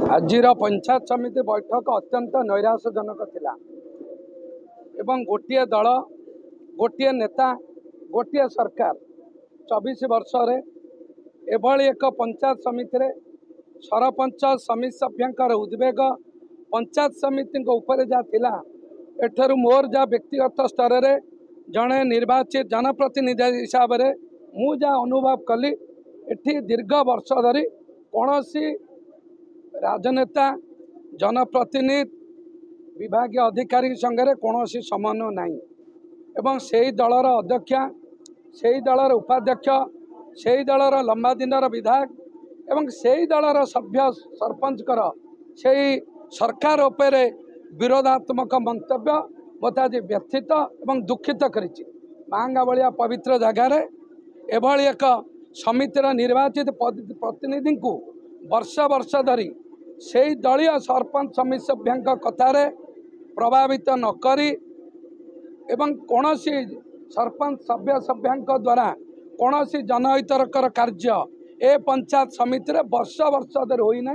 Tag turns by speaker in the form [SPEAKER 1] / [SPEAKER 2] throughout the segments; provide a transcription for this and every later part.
[SPEAKER 1] आजिर पंचायत समिति बैठक अत्यंत नैराश्यजनक थिला एवं गोटे दल गोटे नेता गोटे सरकार 24 वर्ष एभली एक पंचायत समिति रे सरपंच समिति सभ्यंकर उद्वेग पंचायत समिति ऊपर जा थिला एठरू मोर जा व्यक्तिगत स्तर रे जड़े निर्वाचित जनप्रतिनिधि हिसाब से मु जा अनुभव कली एठी दीर्घ वर्ष धरी कौनसी राजनेता जनप्रतिनिधि विभागीय अधिकारी संगे कौनसी समन्वय नहीं एवं से ही दलर अध्यक्षा से ही दलर उपाध्यक्ष से ही दलर लंबा दिनर विधायक एवं से ही दलर सभ्य सरपंचकर से सरकार उपर विरोधात्मक मंतव्य मत आज व्यथित एवं दुखित करिछि। मांगा भलिया पवित्र जगार एभली एक समितिर निर्वाचित प्रतिनिधि को वर्ष वर्ष धरी से दलीय सरपंच समिति सभ्यों कथार प्रभावित नकरी एवं कौन सरपंच सभ्यों द्वारा कौन जनहितकर कार्य ए पंचायत समिति रे वर्ष वर्ष धरी होना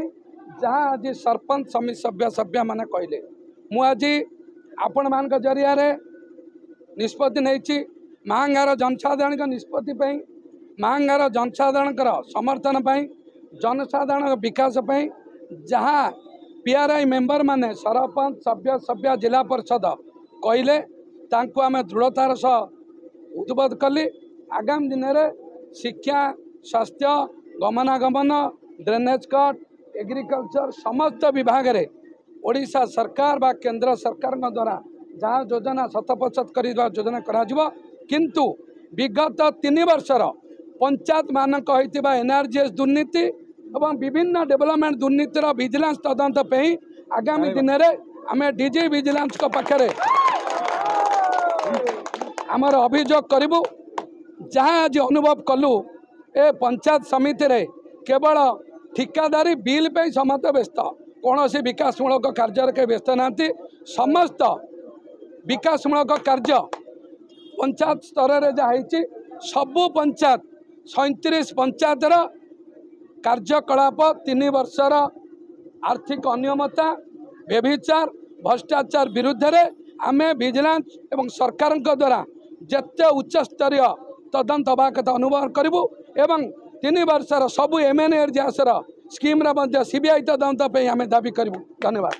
[SPEAKER 1] जहाँ आज सरपंच समिति सभ्य मैंने कहले मु आज आपण मान जरिया निष्पत्ति नहीं महांगार जनसाधारण निष्पत्ति महांगार जनसाधारण समर्थन जनसाधारण विकास जहाँ पीआरआई मेंबर माने सरपंच सभ्य जिला परिषद कहले तांको आम दृढ़तार सह उद्बोध कली आगामी दिन में शिक्षा स्वास्थ्य गमनागमन ड्रेनेज कट एग्रीकल्चर समस्त विभाग रे ओडिशा सरकार बा केंद्र सरकार द्वारा जहाँ योजना शतप्रतिशत कर योजना करा किंतु विगत 3 वर्षर पंचायत मानक होइतिबा एनआरजीएस दुर्नीति एवं विभिन्न डेवलपमेंट दुर्नीतिर विजिलेंस तदंत पे आगामी दिन में आम डीजी विजिलेंस पाखे आमर अभियोग करूँ जहाँ आज अनुभव कलु ए पंचायत समिति रे केवल ठिकादारी बिल पे समस्त व्यस्त कौन सी विकासमूलक कार्य के व्यस्त ना समस्त विकासमूलक कार्य पंचायत स्तर में जहाँ सबू पंचायत 37 पंचायतर कार्यकलाप 3 वर्षर आर्थिक अनियमता व्यभिचार भ्रष्टाचार विरुद्ध रे आमे विजिलेंस एवं सरकार द्वारा जिते उच्च स्तरीय तदंत हवा कथा अनुभव करूँ एवं 3 वर्षर सबू एमएनएरजीएस स्कीम सीबीआई तदंत पे आमे दाबी करूँ। धन्यवाद।